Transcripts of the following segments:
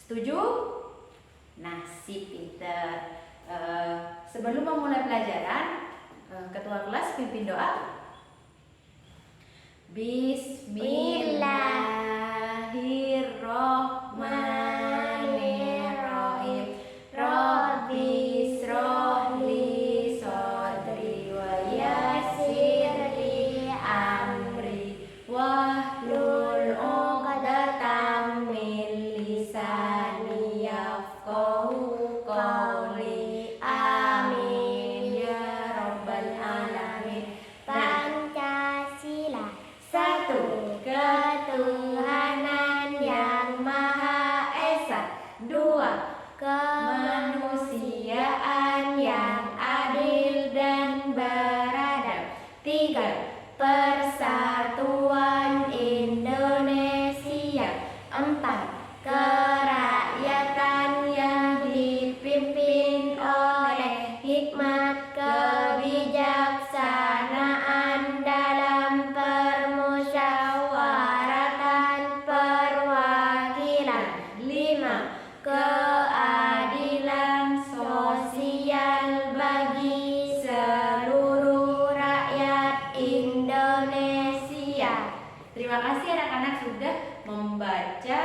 Setuju? Nah, si pinter. Sebelum memulai pelajaran, ketua kelas pimpin doa. Bismillahirrohmanirrohim. Rabbi srohli sodri wa yassirli amri wahlul uqdatam min lisani yafqahu qawli. Amin ya rabbal alamin. Pancasila. Satu, ketuhanan yang Maha Esa. Dua, kemanusiaan yang adil dan beradab. Tiga, persatuan Indonesia. Empat, kerakyatan yang dipimpin oleh hikmat kebijaksanaan dalam permusyawaratan perwakilan. Lima, keadilan sosial bagi seluruh rakyat Indonesia. Terima kasih anak-anak sudah membaca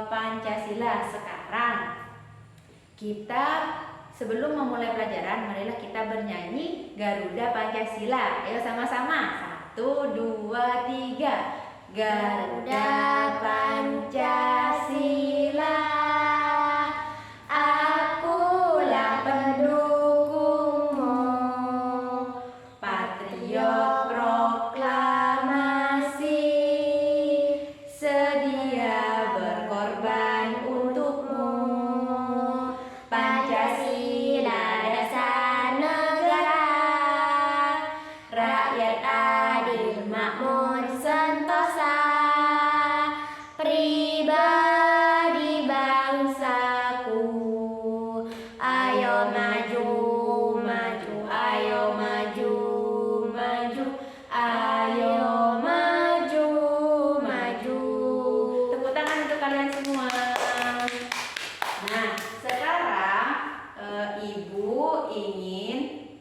Pancasila. Sekarang kita sebelum memulai pelajaran, marilah kita bernyanyi Garuda Pancasila. Ayo sama-sama. 1, 2, 3. Garuda Pancasila, akulah pendukungmu. Patriot proklamasi, sedia berkorban untukmu. Pancasila dasar negara, rakyat adil makmur sentosa, pribadi bangsaku. Ayo maju, maju, ayo maju, maju, ayo maju, maju. Tepuk tangan untuk kalian semua. Nah, sekarang Ibu ingin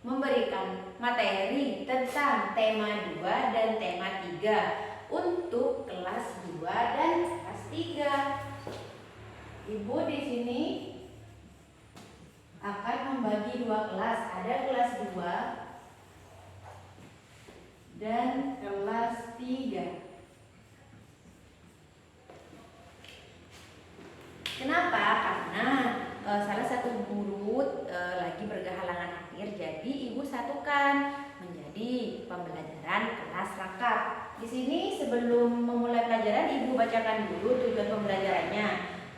memberikan materi tentang tema 2 dan tema 3 untuk kelas 2 dan kelas 3. Ibu di sini akan membagi 2 kelas. Ada kelas 2 dan kelas 3. Kenapa? Karena salah satu guru lagi berkehalangan hadir, jadi ibu satukan menjadi pembelajaran kelas lengkap. Di sini sebelum memulai pelajaran, ibu bacakan dulu tujuan pembelajarannya.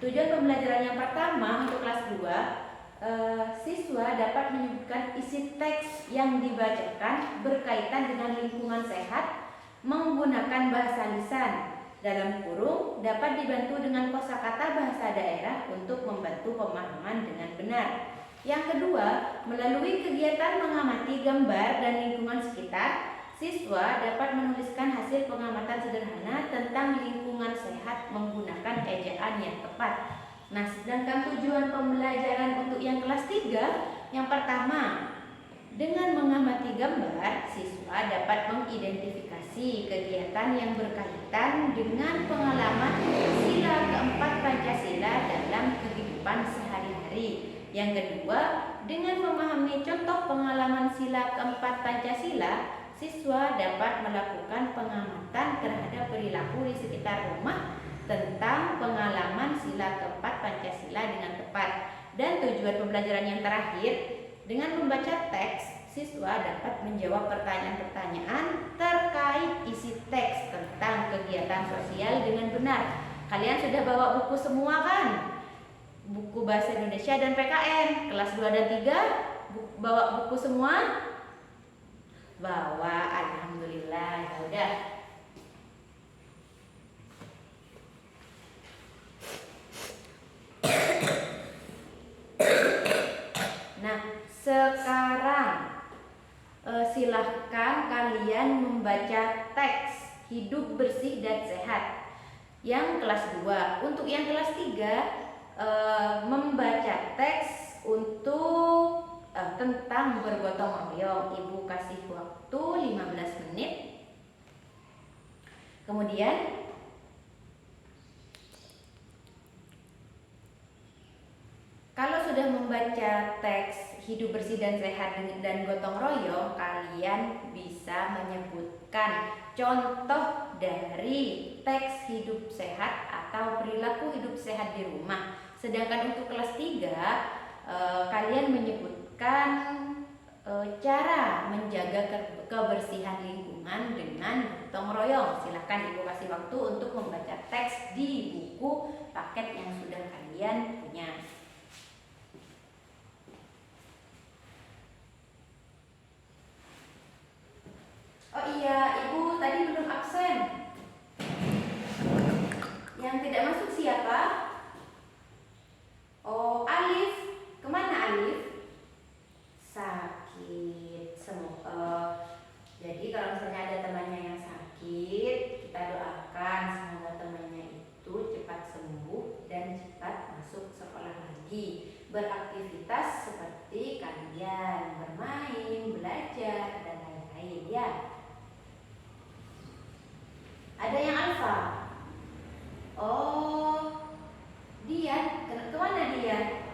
Tujuan pembelajaran yang pertama untuk kelas 2, siswa dapat menyebutkan isi teks yang dibacakan berkaitan dengan lingkungan sehat menggunakan bahasa lisan. Dalam kurung dapat dibantu dengan kosakata bahasa daerah untuk membantu pemahaman dengan benar. Yang kedua, melalui kegiatan mengamati gambar dan lingkungan sekitar, siswa dapat menuliskan hasil pengamatan sederhana tentang lingkungan sehat menggunakan ejaan yang tepat. Nah, sedangkan tujuan pembelajaran untuk yang kelas 3, yang pertama, dengan mengamati gambar, siswa dapat mengidentifikasi kegiatan yang berkaitan dengan pengalaman sila keempat Pancasila dalam kehidupan sehari-hari. Yang kedua, dengan memahami contoh pengalaman sila keempat Pancasila, siswa dapat melakukan pengamatan terhadap perilaku di sekitar rumah tentang pengalaman sila keempat Pancasila dengan tepat. Dan tujuan pembelajaran yang terakhir, dengan membaca teks, siswa dapat menjawab pertanyaan-pertanyaan terkait isi teks tentang kegiatan sosial dengan benar. Kalian sudah bawa buku semua kan? Buku Bahasa Indonesia dan PKN kelas 2 dan 3 bawa buku semua? Bawa, alhamdulillah. Ya udah. Nah, sekarang silahkan kalian membaca teks hidup bersih dan sehat yang kelas 2. Untuk yang kelas 3 membaca teks untuk tentang bergotong royong. Ibu kasih waktu 15 menit. Kemudian kalau sudah membaca teks hidup bersih dan sehat dan gotong royong, kalian bisa menyebutkan contoh dari teks hidup sehat atau perilaku hidup sehat di rumah. Sedangkan untuk kelas 3, kalian menyebutkan cara menjaga kebersihan lingkungan dengan gotong royong. Silahkan Ibu kasih waktu untuk membaca teks di buku paket yang sudah kalian punya. Oh iya, Ibu tadi belum absen. Yang tidak masuk siapa? Oh, Alif. Kemana Alif? Sakit. Jadi kalau misalnya ada temannya yang sakit, kita doakan semoga temannya itu cepat sembuh dan cepat masuk sekolah lagi. Beraktivitas seperti kalian, bermain, belajar, dan lain-lain ya. Ada yang alfa? Oh, Dian, kemana Dian?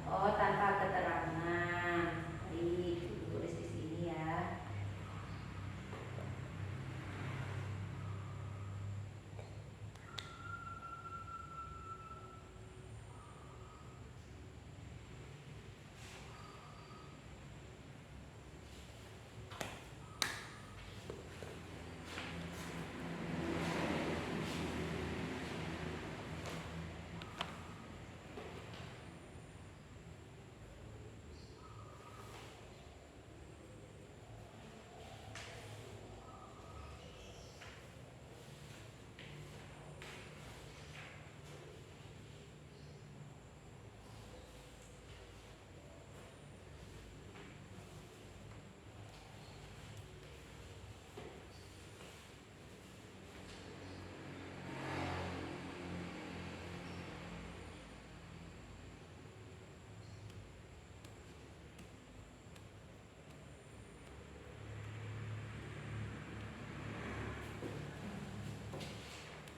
Oh, tanpa keterangan. Baik, tulis di sini ya.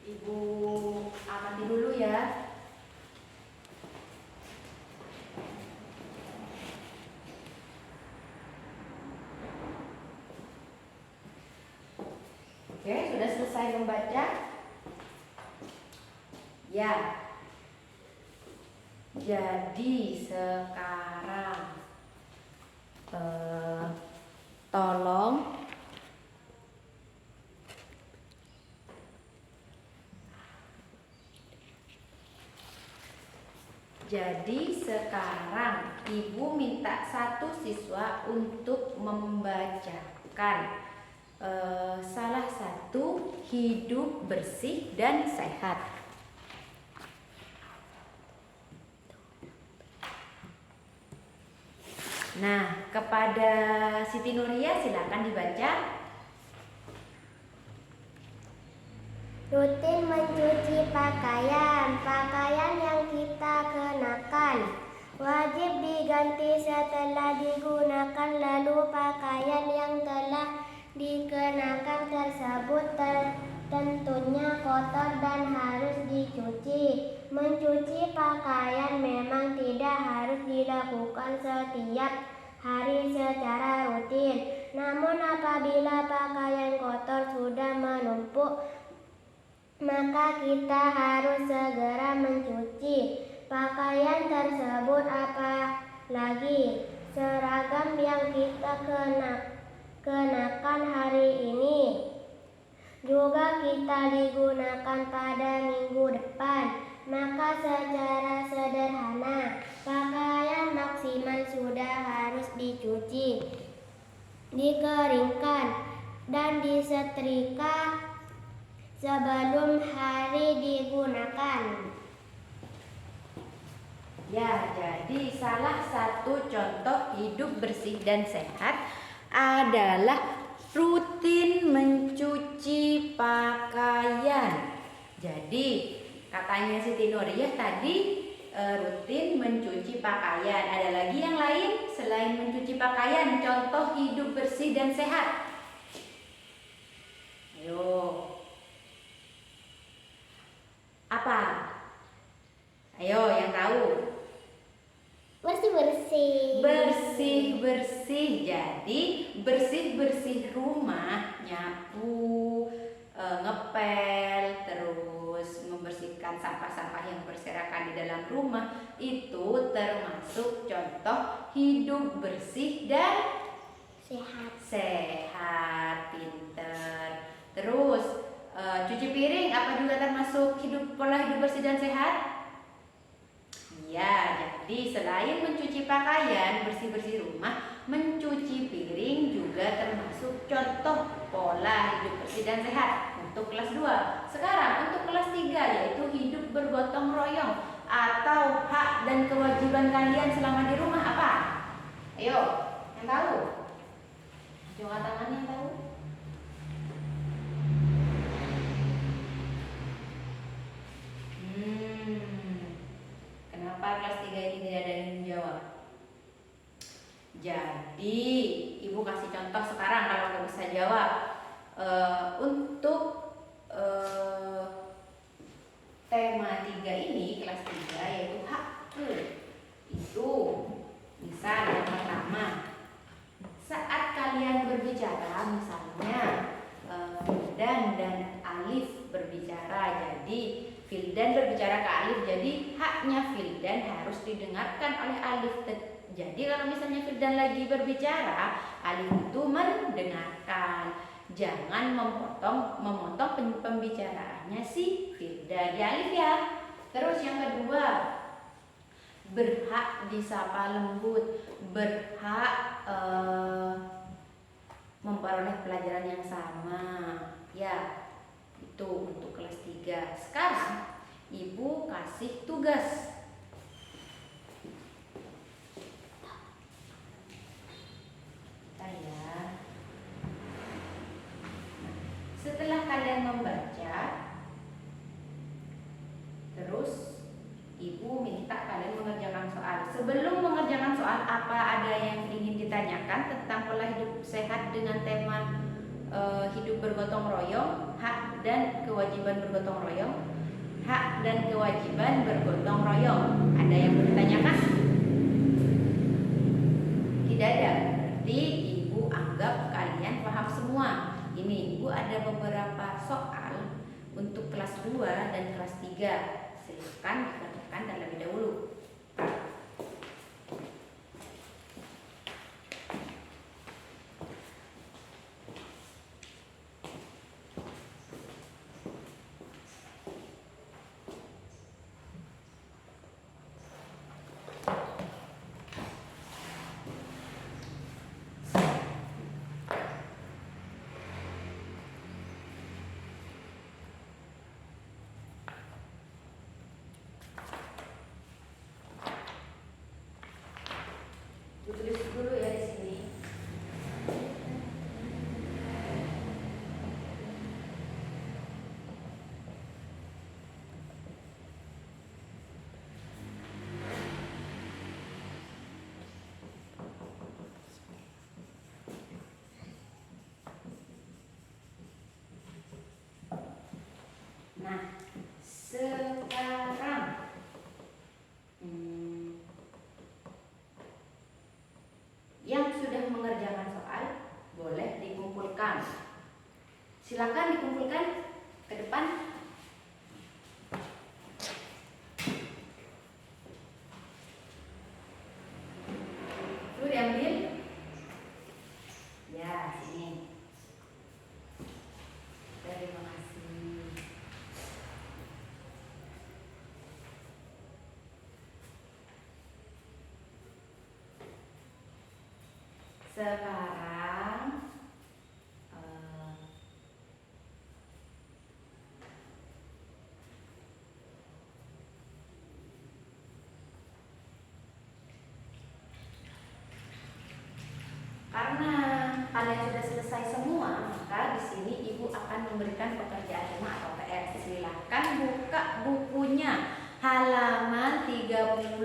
Ibu amati dulu ya. Oke, sudah selesai membaca? Ya. Jadi sekarang tolong Ibu minta satu siswa untuk membacakan salah satu hidup bersih dan sehat. Nah, kepada Siti Nuria silakan dibaca. Rutin mencuci pakaian yang kita kenakan wajib diganti setelah digunakan, lalu pakaian yang telah dikenakan tersebut tentunya kotor dan harus dicuci. Mencuci pakaian memang tidak harus dilakukan setiap hari secara rutin. Namun apabila pakaian kotor sudah menumpuk, maka kita harus segera mencuci pakaian tersebut, apalagi seragam yang kita kenakan hari ini juga kita digunakan pada minggu depan. Maka secara sederhana pakaian maksimal sudah harus dicuci, dikeringkan, dan disetrika sebelum hari digunakan. Ya, jadi salah satu contoh hidup bersih dan sehat adalah rutin mencuci pakaian. Jadi katanya Siti Nuriyah tadi rutin mencuci pakaian. Ada lagi yang lain selain mencuci pakaian, contoh hidup bersih dan sehat. Ayo. Apa? Ayo yang tahu. Bersih-bersih. Bersih-bersih. Jadi bersih-bersih rumah, nyapu, ngepel, terus membersihkan sampah-sampah yang berserakan di dalam rumah, itu termasuk contoh hidup bersih dan Sehat. sehat, pinter. Terus cuci piring apa juga termasuk pola hidup bersih dan sehat? Ya, jadi selain mencuci pakaian, bersih-bersih rumah, mencuci piring juga termasuk contoh pola hidup bersih dan sehat untuk kelas 2. Sekarang untuk kelas 3 yaitu hidup bergotong royong atau hak dan kewajiban kalian selama di rumah apa? Ayo, yang tahu? Coba tangan yang tahu. Kenapa kelas 3 ini tidak ada yang menjawab? Jadi, Ibu kasih contoh sekarang kalau nggak bisa jawab. Untuk tema 3 ini, kelas 3 yaitu hakku. Itu misal yang pertama, saat kalian berbicara, misalnya Fildan dan Alif berbicara, jadi Fildan berbicara ke Alif, jadi haknya Fildan harus didengarkan oleh Alif. Jadi kalau misalnya Fildan lagi berbicara, Alif itu mendengarkan. Jangan memotong pembicaraannya si Fildan. Ya Alif ya. Terus yang kedua, berhak disapa lembut, berhak memperoleh pelajaran yang sama. Ya, itu untuk kelas 3. Sekarang Ibu kasih tugas. Setelah kalian membaca, terus Ibu minta kalian mengerjakan soal. Sebelum mengerjakan soal, apa ada yang ingin ditanyakan tentang pola hidup sehat dengan tema hidup bergotong royong, hak dan kewajiban bergotong royong, hak dan kewajiban bergotong royong? Ada yang mau ditanyakan? Tidak ada. Berarti Ibu anggap kalian paham semua. Ini Ibu ada beberapa soal untuk kelas 2 dan kelas 3. Silakan dikerjakan terlebih dahulu. Tulis dulu ya di sini. Nah, sekarang yang sudah mengerjakan soal boleh dikumpulkan. Silakan dikumpulkan ke depan. Itu diambil. Ya, sini. Terima kasih. Sekarang karena kalian sudah selesai semua, Maka di sini Ibu akan memberikan pekerjaan rumah atau PR. Silakan buka bukunya halaman 30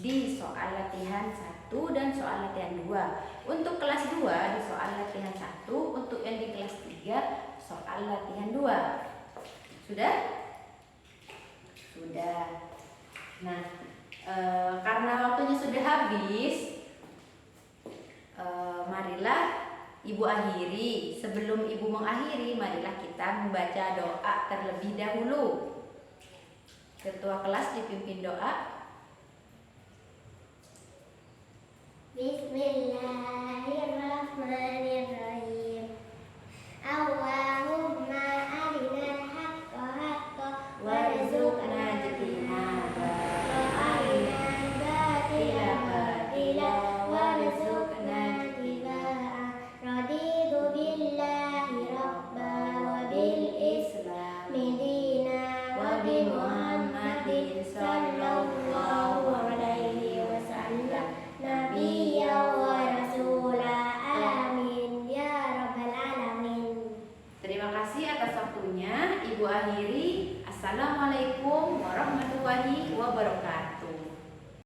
di soal latihan 1 dan soal latihan 2. Untuk kelas 2 di soal latihan 1, untuk yang di kelas 3 soal latihan 2. Sudah? Sudah. Nah, karena waktunya sudah habis, marilah Ibu akhiri. Sebelum Ibu mengakhiri, marilah kita membaca doa terlebih dahulu. Ketua kelas dipimpin doa. Bismillah.